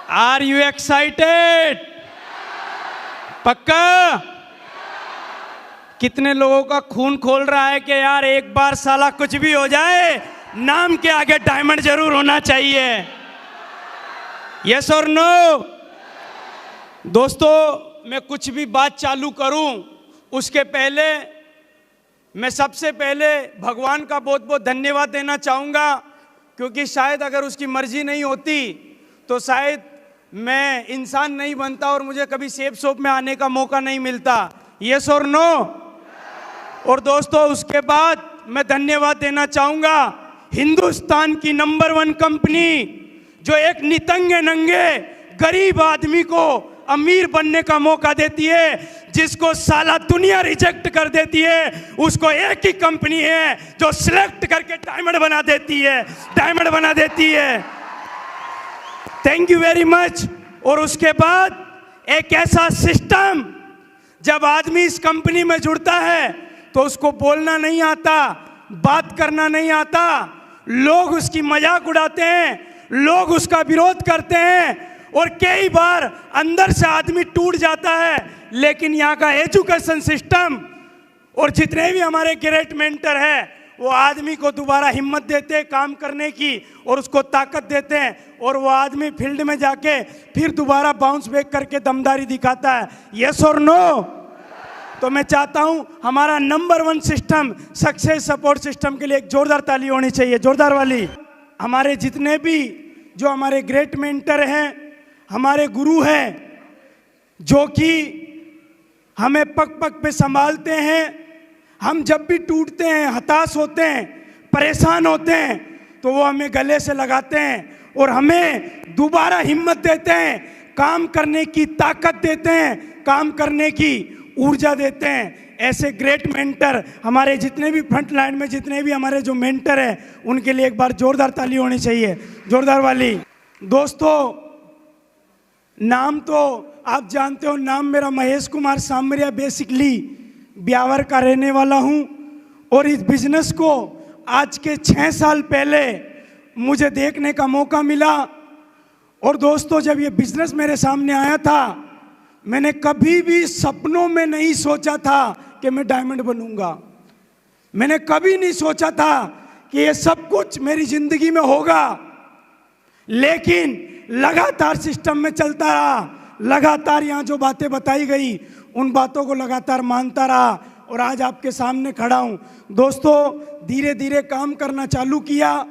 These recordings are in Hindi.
Are you excited? पक्का? कितने लोगों का खून खोल रहा है कि यार एक बार साला कुछ भी हो जाए, नाम के आगे डायमंड जरूर होना चाहिए? यस और नो? दोस्तों, मैं कुछ भी बात चालू करूं उसके पहले मैं सबसे पहले भगवान का बहुत बहुत धन्यवाद देना चाहूँगा, क्योंकि शायद अगर उसकी मर्जी नहीं होती तो शायद मैं इंसान नहीं बनता और मुझे कभी सेफ शॉप में आने का मौका नहीं मिलता। यस और नो? और दोस्तों, उसके बाद मैं धन्यवाद देना चाहूँगा हिंदुस्तान की नंबर 1 कंपनी जो एक नितंगे नंगे गरीब आदमी को अमीर बनने का मौका देती है, जिसको साला दुनिया रिजेक्ट कर देती है, उसको एक ही कंपनी है जो सिलेक्ट करके डायमंड बना देती है, डायमंड बना देती है। Thank you very much. और उसके बाद एक ऐसा सिस्टम, जब आदमी इस कंपनी में जुड़ता है तो उसको बोलना नहीं आता, बात करना नहीं आता, लोग उसकी मजाक उड़ाते हैं, लोग उसका विरोध करते हैं और कई बार अंदर से आदमी टूट जाता है। लेकिन यहाँ का एजुकेशन सिस्टम और जितने भी हमारे ग्रेट मेंटर हैं वो आदमी को दोबारा हिम्मत देते हैं काम करने की और उसको ताकत देते हैं, और वो आदमी फील्ड में जाके फिर दोबारा बाउंस बैक करके दमदारी दिखाता है। यस और नो? तो मैं चाहता हूं हमारा number 1 system, success support system के लिए एक जोरदार ताली होनी चाहिए, जोरदार वाली। हमारे जितने भी जो हमारे ग्रेट मेंटर हैं, हमारे गुरु हैं, जो कि हमें पग पग पे संभालते हैं, हम जब भी टूटते हैं, हताश होते हैं, परेशान होते हैं, तो वो हमें गले से लगाते हैं और हमें दोबारा हिम्मत देते हैं, काम करने की ताकत देते हैं, काम करने की ऊर्जा देते हैं। ऐसे ग्रेट मेंटर हमारे जितने भी फ्रंट लाइन में जितने भी हमारे जो मेंटर हैं, उनके लिए एक बार जोरदार ताली होनी चाहिए, जोरदार वाली। दोस्तों, नाम तो आप जानते हो, नाम मेरा महेश कुमार सामरिया, बेसिकली ब्यावर का रहने वाला हूं और इस बिजनेस को आज के 6 साल पहले मुझे देखने का मौका मिला। और दोस्तों, जब ये बिजनेस मेरे सामने आया था, मैंने कभी भी सपनों में नहीं सोचा था कि मैं डायमंड बनूंगा। मैंने कभी नहीं सोचा था कि ये सब कुछ मेरी जिंदगी में होगा, लेकिन लगातार सिस्टम में चलता रहा, लगातार यहाँ जो बातें बताई गई उन बातों को लगातार मानता रहा और आज आपके सामने खड़ा हूँ। दोस्तों, धीरे धीरे काम करना चालू किया।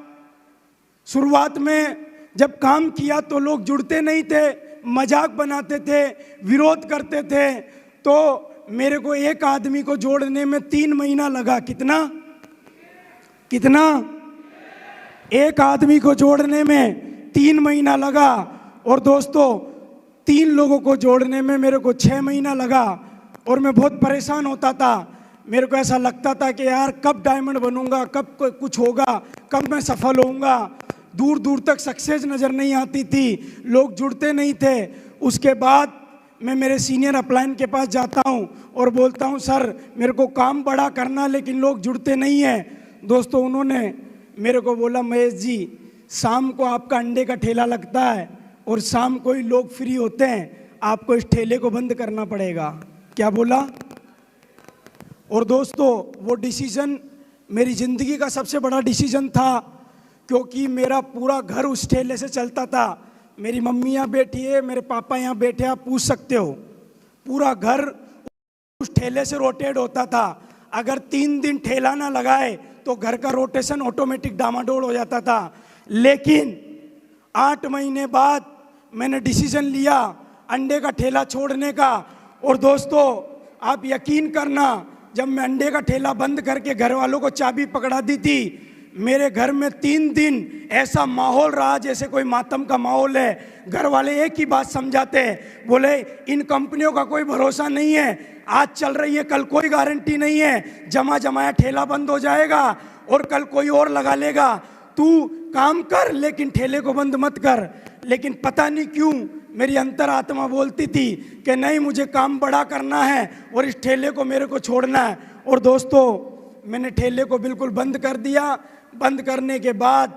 शुरुआत में जब काम किया तो लोग जुड़ते नहीं थे, मजाक बनाते थे, विरोध करते थे, तो मेरे को एक आदमी को जोड़ने में 3 महीना लगा। कितना? एक आदमी को जोड़ने में 3 महीना लगा। और दोस्तों, 3 लोगों को जोड़ने में मेरे को 6 महीना लगा और मैं बहुत परेशान होता था। मेरे को ऐसा लगता था कि यार कब डायमंड बनूंगा, कब कुछ होगा, कब मैं सफल होऊंगा। दूर दूर तक सक्सेस नज़र नहीं आती थी, लोग जुड़ते नहीं थे। उसके बाद मैं मेरे सीनियर अपलाइन के पास जाता हूं और बोलता हूं, सर मेरे को काम बड़ा करना, लेकिन लोग जुड़ते नहीं हैं। दोस्तों, उन्होंने मेरे को बोला, महेश जी, शाम को आपका अंडे का ठेला लगता है और शाम को ही लोग फ्री होते हैं, आपको इस ठेले को बंद करना पड़ेगा। क्या बोला? और दोस्तों, वो डिसीजन मेरी ज़िंदगी का सबसे बड़ा डिसीजन था, क्योंकि मेरा पूरा घर उस ठेले से चलता था। मेरी मम्मी यहाँ बैठी है, मेरे पापा यहाँ बैठे, आप पूछ सकते हो। पूरा घर उस ठेले से रोटेट होता था। अगर 3 दिन ठेला ना लगाए तो घर का रोटेशन ऑटोमेटिक डामाडोल हो जाता था। लेकिन 8 महीने बाद मैंने डिसीजन लिया अंडे का ठेला छोड़ने का। और दोस्तों, आप यकीन करना, जब मैं अंडे का ठेला बंद करके घर वालों को चाबी पकड़ा दी थी, मेरे घर में 3 दिन ऐसा माहौल रहा जैसे कोई मातम का माहौल है। घर वाले एक ही बात समझाते हैं, बोले इन कंपनियों का कोई भरोसा नहीं है, आज चल रही है, कल कोई गारंटी नहीं है, जमा जमाया ठेला बंद हो जाएगा और कल कोई और लगा लेगा, तू काम कर लेकिन ठेले को बंद मत कर। लेकिन पता नहीं क्यों मेरी अंतरात्मा बोलती थी कि नहीं, मुझे काम बड़ा करना है और इस ठेले को मेरे को छोड़ना है। और दोस्तों, मैंने ठेले को बिल्कुल बंद कर दिया। बंद करने के बाद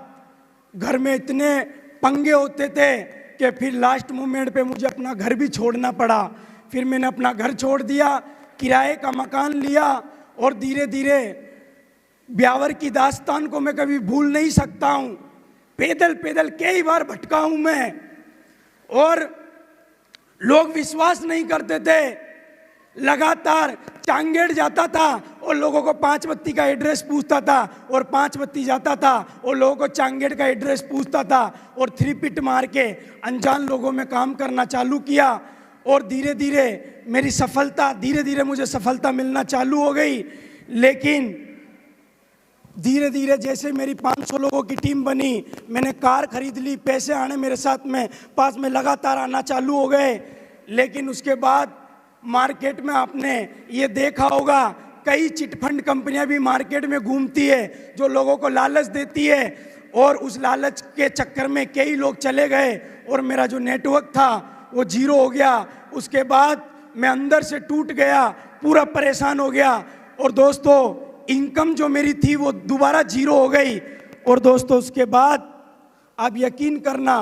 घर में इतने पंगे होते थे कि फिर लास्ट मोमेंट पे मुझे अपना घर भी छोड़ना पड़ा। फिर मैंने अपना घर छोड़ दिया, किराए का मकान लिया और धीरे धीरे ब्यावर की दास्तान को मैं कभी भूल नहीं सकता हूँ। पैदल पैदल कई बार भटका हूँ मैं, और लोग विश्वास नहीं करते थे। लगातार चांगेड़ जाता था और लोगों को 5 बत्ती का एड्रेस पूछता था, और 5 बत्ती जाता था और लोगों को चांगेड़ का एड्रेस पूछता था, और 3 पिट मार के अनजान लोगों में काम करना चालू किया। और धीरे धीरे मेरी सफलता, धीरे धीरे मुझे सफलता मिलना चालू हो गई। लेकिन धीरे धीरे जैसे मेरी 500 लोगों की टीम बनी, मैंने कार खरीद ली, पैसे आने मेरे साथ में पास में लगातार आना चालू हो गए। लेकिन उसके बाद मार्केट में आपने ये देखा होगा, कई चिटफंड कंपनियां भी मार्केट में घूमती है जो लोगों को लालच देती है, और उस लालच के चक्कर में कई लोग चले गए और मेरा जो नेटवर्क था वो जीरो हो गया। उसके बाद मैं अंदर से टूट गया, पूरा परेशान हो गया, और दोस्तों इनकम जो मेरी थी वो दोबारा जीरो हो गई। और दोस्तों उसके बाद आप यकीन करना,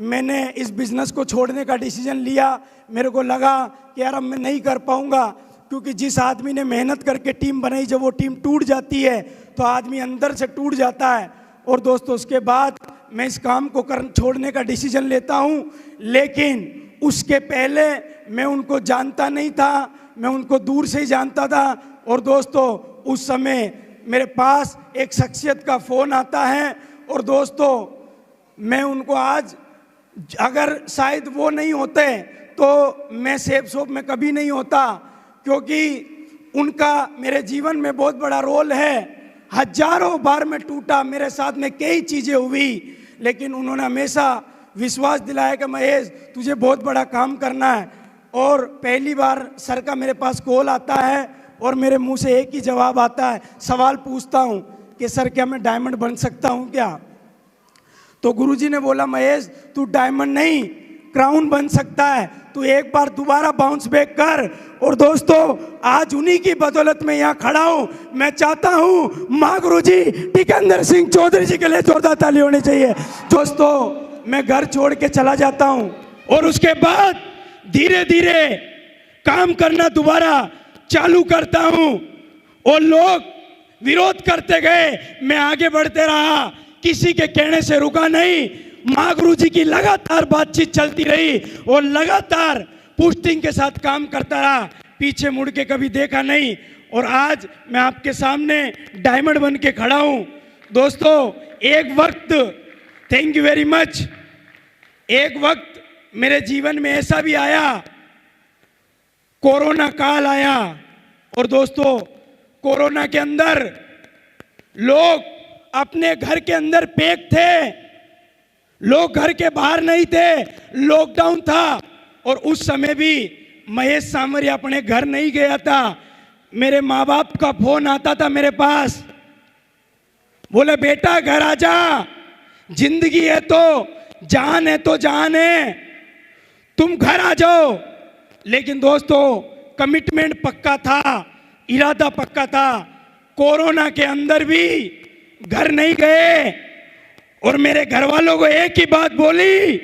मैंने इस बिज़नेस को छोड़ने का डिसीजन लिया। मेरे को लगा कि यार अब मैं नहीं कर पाऊंगा, क्योंकि जिस आदमी ने मेहनत करके टीम बनाई, जब वो टीम टूट जाती है तो आदमी अंदर से टूट जाता है। और दोस्तों उसके बाद मैं इस काम को छोड़ने का डिसीजन लेता हूँ। लेकिन उसके पहले मैं उनको जानता नहीं था, मैं उनको दूर से ही जानता था। और दोस्तों उस समय मेरे पास एक शख्सियत का फ़ोन आता है, और दोस्तों मैं उनको आज, अगर शायद वो नहीं होते तो मैं सेफ शॉप में कभी नहीं होता, क्योंकि उनका मेरे जीवन में बहुत बड़ा रोल है। हजारों बार मैं टूटा, मेरे साथ में कई चीज़ें हुई, लेकिन उन्होंने हमेशा विश्वास दिलाया कि महेश तुझे बहुत बड़ा काम करना है। और पहली बार सर का मेरे पास कॉल आता है और मेरे मुंह से एक ही जवाब आता है। सवाल पूछता हूँ कि सर क्या मैं डायमंड बन सकता हूँ क्या? तो गुरुजी ने बोला महेश तू डायमंड नहीं क्राउन बन सकता है, तू एक बार दोबारा बाउंस बैक कर। और दोस्तों आज उन्हीं की बदौलत में यहाँ खड़ा हूँ। मैं चाहता हूँ माँ गुरुजी टिकंदर सिंह चौधरी जी के लिए जोरदार ताली होनी चाहिए। दोस्तों मैं घर छोड़ के चला जाता हूँ, और उसके बाद धीरे धीरे काम करना दोबारा चालू करता हूँ, और लोग विरोध करते गए, मैं आगे बढ़ते रहा, किसी के कहने से रुका नहीं। माँ गुरुजी की लगातार बातचीत चलती रही और लगातार पुष्टिंग के साथ काम करता रहा, पीछे मुड़ के कभी देखा नहीं। और आज मैं आपके सामने डायमंड बन के खड़ा हूँ। दोस्तों एक वक्त, थैंक यू वेरी मच, एक वक्त मेरे जीवन में ऐसा भी आया, कोरोना काल आया। और दोस्तों कोरोना के अंदर लोग अपने घर के अंदर पैक थे, लोग घर के बाहर नहीं थे, लॉकडाउन था। और उस समय भी महेश सांवरिया अपने घर नहीं गया था। मेरे माँ बाप का फोन आता था मेरे पास, बोले बेटा घर आ जा, जिंदगी है तो जान है तो जान है, तुम घर आ जाओ। लेकिन दोस्तों कमिटमेंट पक्का था, इरादा पक्का था। कोरोना के अंदर भी घर नहीं गए, और मेरे घर वालों को एक ही बात बोली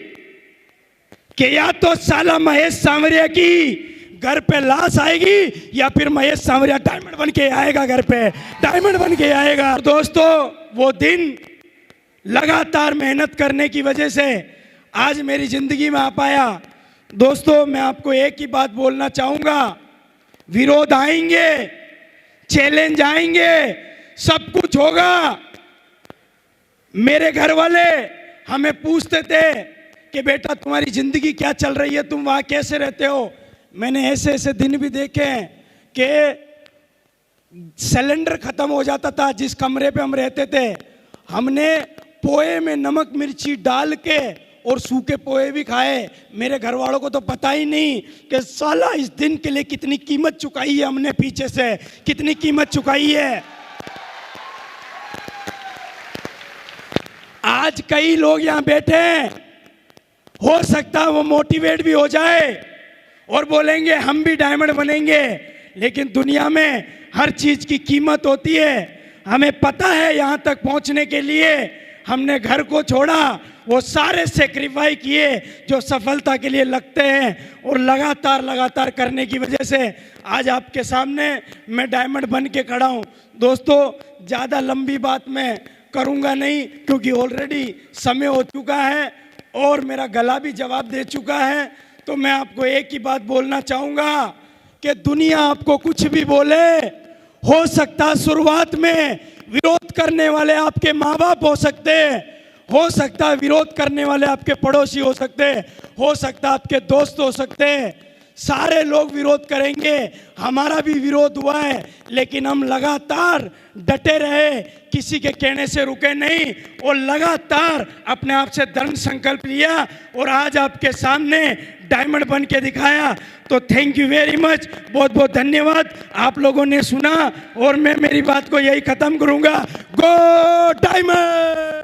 कि या तो साला महेश सांवरिया की घर पे लाश आएगी, या फिर महेश सांवरिया डायमंड बन के आएगा, घर पे डायमंड बन के आएगा। दोस्तों वो दिन लगातार मेहनत करने की वजह से आज मेरी जिंदगी में आ पाया। दोस्तों मैं आपको एक ही बात बोलना चाहूंगा, विरोध आएंगे, चैलेंज आएंगे, सब कुछ होगा। मेरे घर वाले हमें पूछते थे कि बेटा तुम्हारी जिंदगी क्या चल रही है, तुम वहां कैसे रहते हो। मैंने ऐसे ऐसे दिन भी देखे हैं कि सिलेंडर खत्म हो जाता था जिस कमरे पे हम रहते थे, हमने पोए में नमक मिर्ची डाल के और सूखे पोए भी खाए। मेरे घर वालों को तो पता ही नहीं कि साला इस दिन के लिए कितनी कीमत चुकाई है हमने, पीछे से कितनी कीमत चुकाई है। आज कई लोग यहाँ बैठे हैं, हो सकता है वो मोटिवेट भी हो जाए और बोलेंगे हम भी डायमंड बनेंगे, लेकिन दुनिया में हर चीज की कीमत होती है। हमें पता है यहाँ तक पहुँचने के लिए हमने घर को छोड़ा, वो सारे सेक्रीफाई किए जो सफलता के लिए लगते हैं, और लगातार करने की वजह से आज आपके सामने मैं डायमंड बन के खड़ा हूँ। दोस्तों, ज़्यादा लंबी बात मैं करूँगा नहीं, क्योंकि ऑलरेडी समय हो चुका है और मेरा गला भी जवाब दे चुका है। तो मैं आपको एक ही बात बोलना चाहूँगा कि दुनिया आपको कुछ भी बोले, हो सकता शुरुआत में विरोध करने वाले आपके माँ बाप हो सकते हैं, हो सकता है विरोध करने वाले आपके पड़ोसी हो सकते हैं, हो सकता है आपके दोस्त हो सकते हैं, सारे लोग विरोध करेंगे। हमारा भी विरोध हुआ है, लेकिन हम लगातार डटे रहे, किसी के कहने से रुके नहीं, और लगातार अपने आप से दृढ़ संकल्प लिया और आज आपके सामने डायमंड बन के दिखाया। तो थैंक यू वेरी मच, बहुत बहुत धन्यवाद। आप लोगों ने सुना और मैं मेरी बात को यही खत्म करूंगा। गो डायमंड।